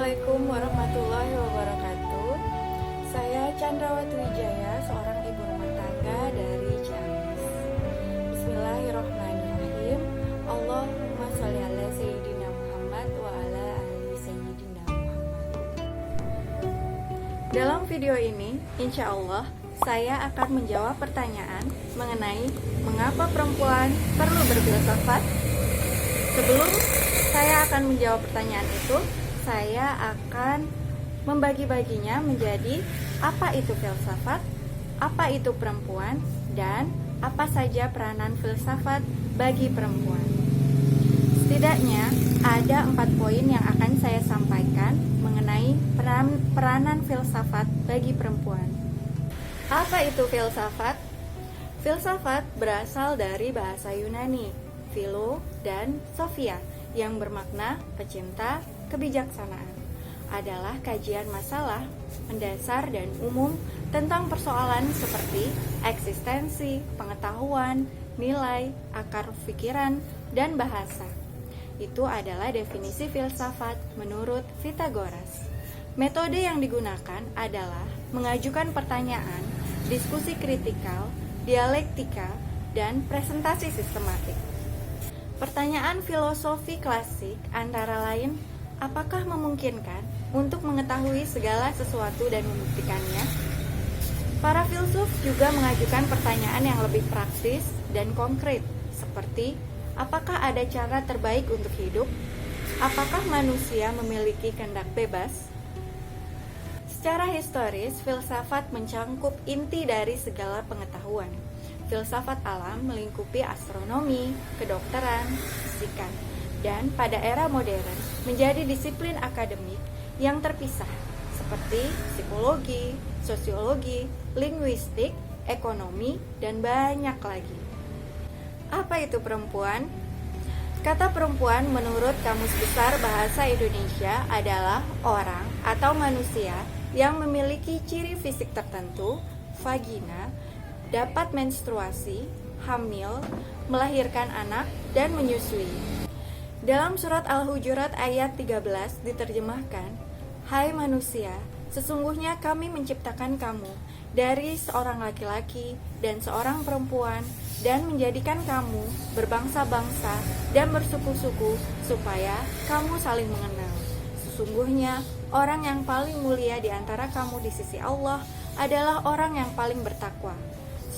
Assalamualaikum warahmatullahi wabarakatuh. Saya Chandrawati Wijaya, seorang ibu rumah tangga dari Ciamis. Bismillahirrahmanirrahim. Allahumma sholli ala sayyidina Muhammad wa ala ali sayyidina Muhammad. Dalam video ini, insya Allah saya akan menjawab pertanyaan mengenai mengapa perempuan perlu berfilsafat. Sebelum saya akan menjawab pertanyaan itu, saya akan membagi-baginya menjadi apa itu filsafat, apa itu perempuan, dan apa saja peranan filsafat bagi perempuan. Setidaknya ada 4 poin yang akan saya sampaikan mengenai peranan filsafat bagi perempuan. Apa itu filsafat? Filsafat berasal dari bahasa Yunani, philo dan sophia, yang bermakna pecinta kebijaksanaan. Adalah kajian masalah mendasar dan umum tentang persoalan seperti eksistensi, pengetahuan, nilai, akar pikiran, dan bahasa. Itu adalah definisi filsafat menurut Pythagoras. Metode yang digunakan adalah mengajukan pertanyaan, diskusi kritikal, dialektika, dan presentasi sistematik. Pertanyaan filosofi klasik antara lain, apakah memungkinkan untuk mengetahui segala sesuatu dan membuktikannya? Para filsuf juga mengajukan pertanyaan yang lebih praktis dan konkret, seperti apakah ada cara terbaik untuk hidup? Apakah manusia memiliki kehendak bebas? Secara historis, filsafat mencangkup inti dari segala pengetahuan. Filsafat alam melingkupi astronomi, kedokteran, fisika, dan pada era modern menjadi disiplin akademik yang terpisah seperti psikologi, sosiologi, linguistik, ekonomi, dan banyak lagi. Apa itu perempuan? Kata perempuan menurut Kamus Besar Bahasa Indonesia adalah orang atau manusia yang memiliki ciri fisik tertentu, vagina, dapat menstruasi, hamil, melahirkan anak, dan menyusui. Dalam surat Al-Hujurat ayat 13 diterjemahkan, "Hai manusia, sesungguhnya kami menciptakan kamu dari seorang laki-laki dan seorang perempuan dan menjadikan kamu berbangsa-bangsa dan bersuku-suku supaya kamu saling mengenal. Sesungguhnya orang yang paling mulia di antara kamu di sisi Allah adalah orang yang paling bertakwa.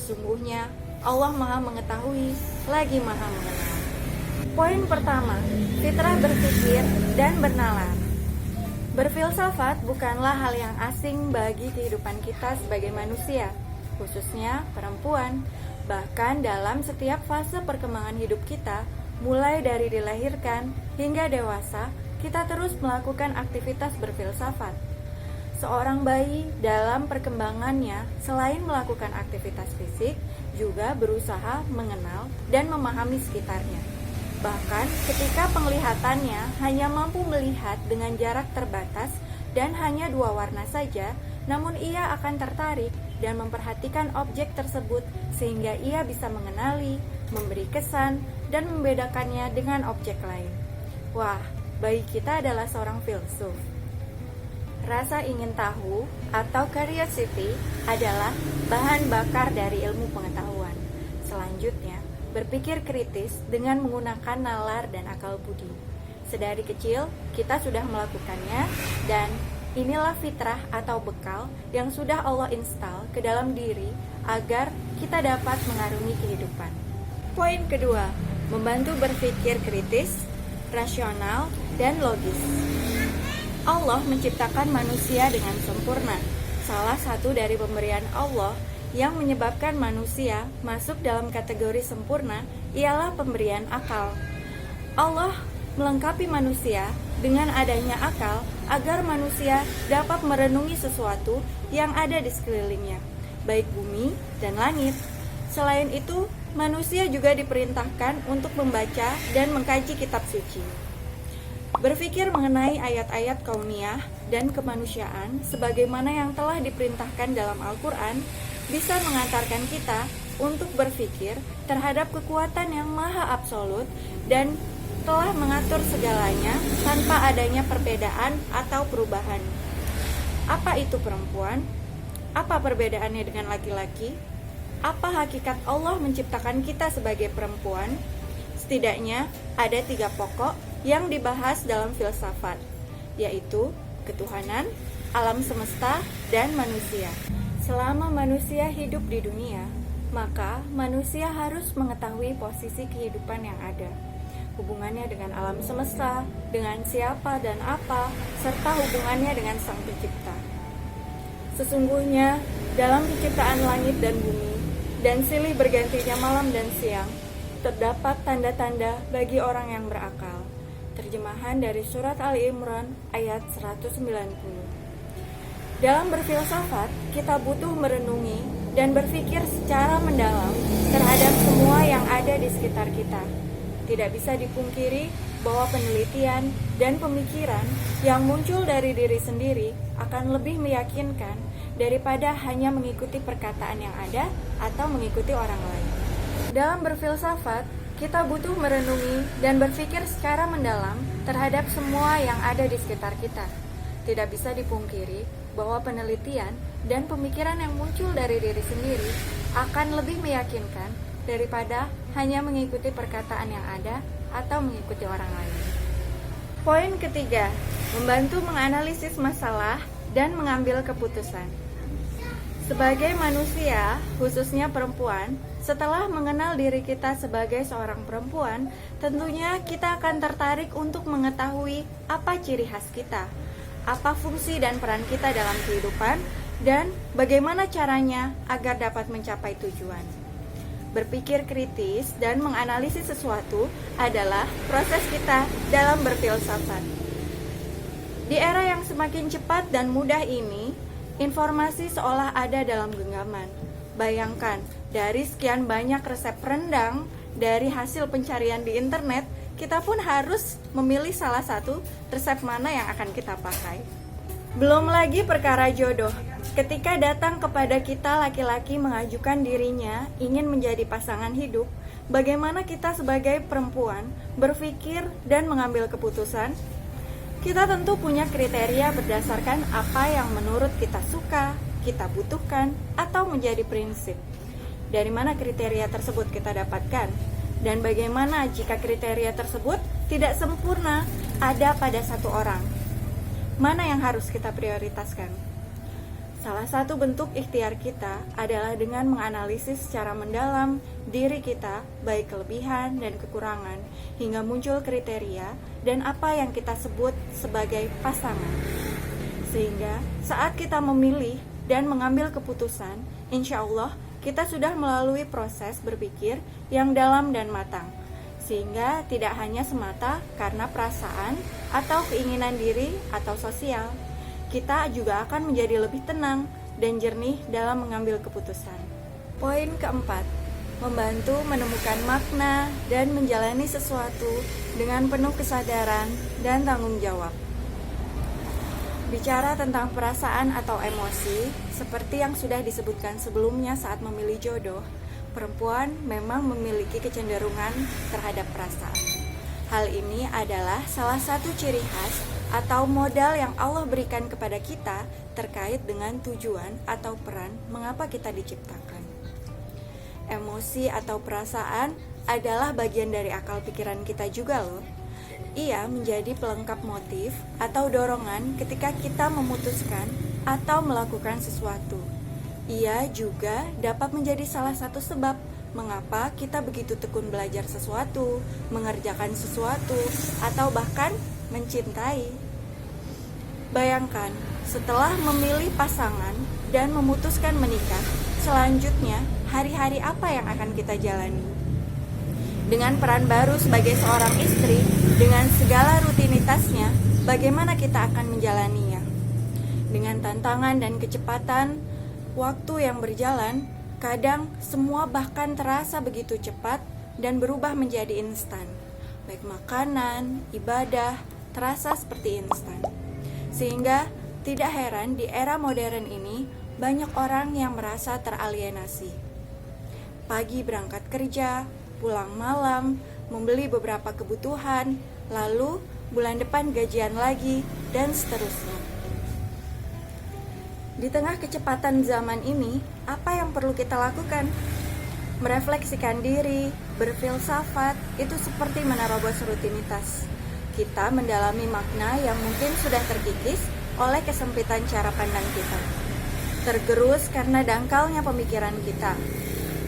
Sesungguhnya Allah Maha Mengetahui lagi Maha Mengenal." Poin pertama, fitrah berpikir dan bernalar. Berfilsafat bukanlah hal yang asing bagi kehidupan kita sebagai manusia, khususnya perempuan. Bahkan dalam setiap fase perkembangan hidup kita, mulai dari dilahirkan hingga dewasa, kita terus melakukan aktivitas berfilsafat. Seorang bayi dalam perkembangannya selain melakukan aktivitas fisik, juga berusaha mengenal dan memahami sekitarnya. Bahkan ketika penglihatannya hanya mampu melihat dengan jarak terbatas dan hanya 2 warna saja, namun ia akan tertarik dan memperhatikan objek tersebut sehingga ia bisa mengenali, memberi kesan, dan membedakannya dengan objek lain. Wah, bayi kita adalah seorang filsuf. Rasa ingin tahu atau curiosity adalah bahan bakar dari ilmu pengetahuan. Selanjutnya, berpikir kritis dengan menggunakan nalar dan akal budi. Sedari kecil, kita sudah melakukannya dan inilah fitrah atau bekal yang sudah Allah install ke dalam diri agar kita dapat mengarungi kehidupan. Poin kedua, membantu berpikir kritis, rasional, dan logis. Allah menciptakan manusia dengan sempurna. Salah satu dari pemberian Allah yang menyebabkan manusia masuk dalam kategori sempurna ialah pemberian akal. Allah melengkapi manusia dengan adanya akal agar manusia dapat merenungi sesuatu yang ada di sekelilingnya, baik bumi dan langit. Selain itu, manusia juga diperintahkan untuk membaca dan mengkaji kitab suci. Berpikir mengenai ayat-ayat kauniyah dan kemanusiaan sebagaimana yang telah diperintahkan dalam Al-Quran bisa mengantarkan kita untuk berpikir terhadap kekuatan yang maha absolut dan telah mengatur segalanya tanpa adanya perbedaan atau perubahan. Apa itu perempuan? Apa perbedaannya dengan laki-laki? Apa hakikat Allah menciptakan kita sebagai perempuan? Setidaknya ada 3 pokok yang dibahas dalam filsafat, yaitu ketuhanan, alam semesta, dan manusia. Selama manusia hidup di dunia, maka manusia harus mengetahui posisi kehidupan yang ada, hubungannya dengan alam semesta, dengan siapa dan apa, serta hubungannya dengan Sang Pencipta. Sesungguhnya, dalam penciptaan langit dan bumi, dan silih bergantinya malam dan siang, terdapat tanda-tanda bagi orang yang berakal. Terjemahan dari surat Ali Imran ayat 190. Dalam berfilsafat, kita butuh merenungi dan berpikir secara mendalam terhadap semua yang ada di sekitar kita. Tidak bisa dipungkiri bahwa penelitian dan pemikiran yang muncul dari diri sendiri akan lebih meyakinkan daripada hanya mengikuti perkataan yang ada atau mengikuti orang lain. Dalam berfilsafat, kita butuh merenungi dan berpikir secara mendalam terhadap semua yang ada di sekitar kita. Tidak bisa dipungkiri bahwa penelitian dan pemikiran yang muncul dari diri sendiri akan lebih meyakinkan daripada hanya mengikuti perkataan yang ada atau mengikuti orang lain. Poin ketiga, membantu menganalisis masalah dan mengambil keputusan. Sebagai manusia, khususnya perempuan, setelah mengenal diri kita sebagai seorang perempuan, tentunya kita akan tertarik untuk mengetahui apa ciri khas kita, apa fungsi dan peran kita dalam kehidupan, dan bagaimana caranya agar dapat mencapai tujuan. Berpikir kritis dan menganalisis sesuatu adalah proses kita dalam berfilsafat. Di era yang semakin cepat dan mudah ini, informasi seolah ada dalam genggaman. Bayangkan, dari sekian banyak resep rendang dari hasil pencarian di internet, kita pun harus memilih salah satu resep mana yang akan kita pakai. Belum lagi perkara jodoh. Ketika datang kepada kita laki-laki mengajukan dirinya ingin menjadi pasangan hidup, bagaimana kita sebagai perempuan berpikir dan mengambil keputusan? Kita tentu punya kriteria berdasarkan apa yang menurut kita suka, kita butuhkan, atau menjadi prinsip. Dari mana kriteria tersebut kita dapatkan? Dan bagaimana jika kriteria tersebut tidak sempurna ada pada satu orang? Mana yang harus kita prioritaskan? Salah satu bentuk ikhtiar kita adalah dengan menganalisis secara mendalam diri kita, baik kelebihan dan kekurangan, hingga muncul kriteria dan apa yang kita sebut sebagai pasangan. Sehingga saat kita memilih dan mengambil keputusan, insya Allah kita sudah melalui proses berpikir yang dalam dan matang. Sehingga tidak hanya semata karena perasaan atau keinginan diri atau sosial, kita juga akan menjadi lebih tenang dan jernih dalam mengambil keputusan. Poin keempat, membantu menemukan makna dan menjalani sesuatu dengan penuh kesadaran dan tanggung jawab. Bicara tentang perasaan atau emosi, seperti yang sudah disebutkan sebelumnya saat memilih jodoh, perempuan memang memiliki kecenderungan terhadap perasaan. Hal ini adalah salah satu ciri khas atau modal yang Allah berikan kepada kita terkait dengan tujuan atau peran mengapa kita diciptakan. Emosi atau perasaan adalah bagian dari akal pikiran kita juga loh. Ia menjadi pelengkap motif atau dorongan ketika kita memutuskan atau melakukan sesuatu. Ia juga dapat menjadi salah satu sebab mengapa kita begitu tekun belajar sesuatu, mengerjakan sesuatu, atau bahkan mencintai. Bayangkan, setelah memilih pasangan dan memutuskan menikah, selanjutnya hari-hari apa yang akan kita jalani? Dengan peran baru sebagai seorang istri, dengan segala rutinitasnya, bagaimana kita akan menjalaninya? Dengan tantangan dan kecepatan waktu yang berjalan, kadang semua bahkan terasa begitu cepat dan berubah menjadi instan. Baik makanan, ibadah, terasa seperti instan. Sehingga tidak heran di era modern ini banyak orang yang merasa teralienasi. Pagi berangkat kerja, pulang malam, membeli beberapa kebutuhan, lalu bulan depan gajian lagi, dan seterusnya. Di tengah kecepatan zaman ini, apa yang perlu kita lakukan? Merefleksikan diri, berfilsafat, itu seperti menerobos rutinitas. Kita mendalami makna yang mungkin sudah terkikis oleh kesempitan cara pandang kita. Tergerus karena dangkalnya pemikiran kita.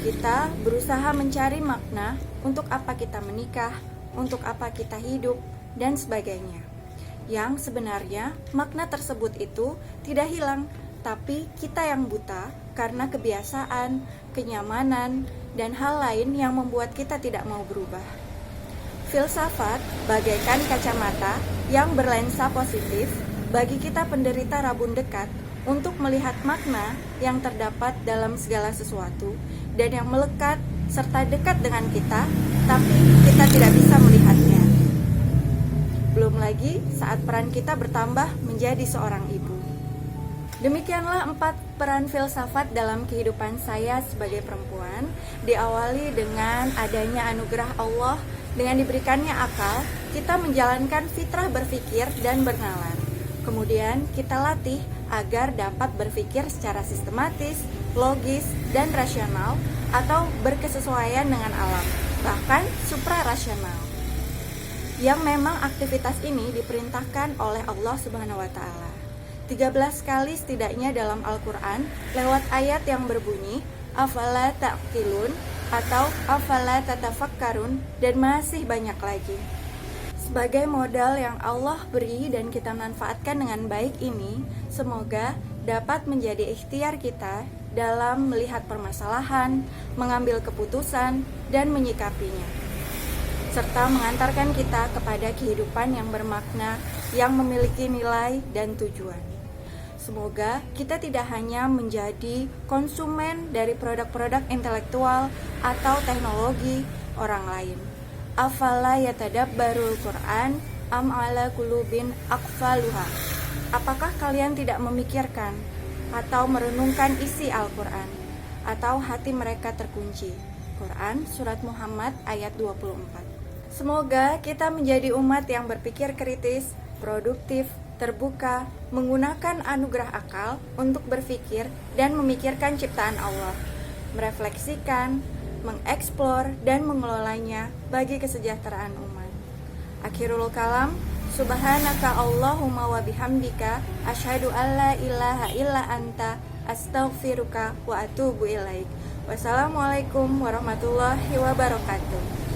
Kita berusaha mencari makna untuk apa kita menikah, untuk apa kita hidup, dan sebagainya. Yang sebenarnya makna tersebut itu tidak hilang, tapi kita yang buta karena kebiasaan, kenyamanan, dan hal lain yang membuat kita tidak mau berubah. Filsafat bagaikan kacamata yang berlensa positif bagi kita penderita rabun dekat untuk melihat makna yang terdapat dalam segala sesuatu dan yang melekat serta dekat dengan kita, tapi kita tidak bisa melihatnya. Belum lagi saat peran kita bertambah menjadi seorang ibu. Demikianlah 4 peran filsafat dalam kehidupan saya sebagai perempuan. Diawali dengan adanya anugerah Allah, dengan diberikannya akal, kita menjalankan fitrah berpikir dan bernalar. Kemudian kita latih agar dapat berpikir secara sistematis, logis, dan rasional atau berkesesuaian dengan alam, bahkan suprarasional. Yang memang aktivitas ini diperintahkan oleh Allah Subhanahu wa Ta'ala. 13 kali setidaknya dalam Al-Quran lewat ayat yang berbunyi afala ta'qilun atau afala tatafakkarun, dan masih banyak lagi. Sebagai modal yang Allah beri dan kita manfaatkan dengan baik ini, semoga dapat menjadi ikhtiar kita dalam melihat permasalahan, mengambil keputusan, dan menyikapinya, serta mengantarkan kita kepada kehidupan yang bermakna, yang memiliki nilai dan tujuan. Semoga kita tidak hanya menjadi konsumen dari produk-produk intelektual atau teknologi orang lain. Afala yatadabbarul Qur'an am ala qulubin aqfaluha. Apakah kalian tidak memikirkan atau merenungkan isi Al-Qur'an, atau hati mereka terkunci? Quran Surat Muhammad ayat 24. Semoga kita menjadi umat yang berpikir kritis, produktif, terbuka, menggunakan anugerah akal untuk berpikir dan memikirkan ciptaan Allah, merefleksikan, mengeksplor, dan mengelolanya bagi kesejahteraan umat. Akhirul kalam, subhanaka Allahumma wa bihamdika, asyhadu alla ilaha illa anta, astaghfiruka wa atubu ilaik. Wassalamualaikum warahmatullahi wabarakatuh.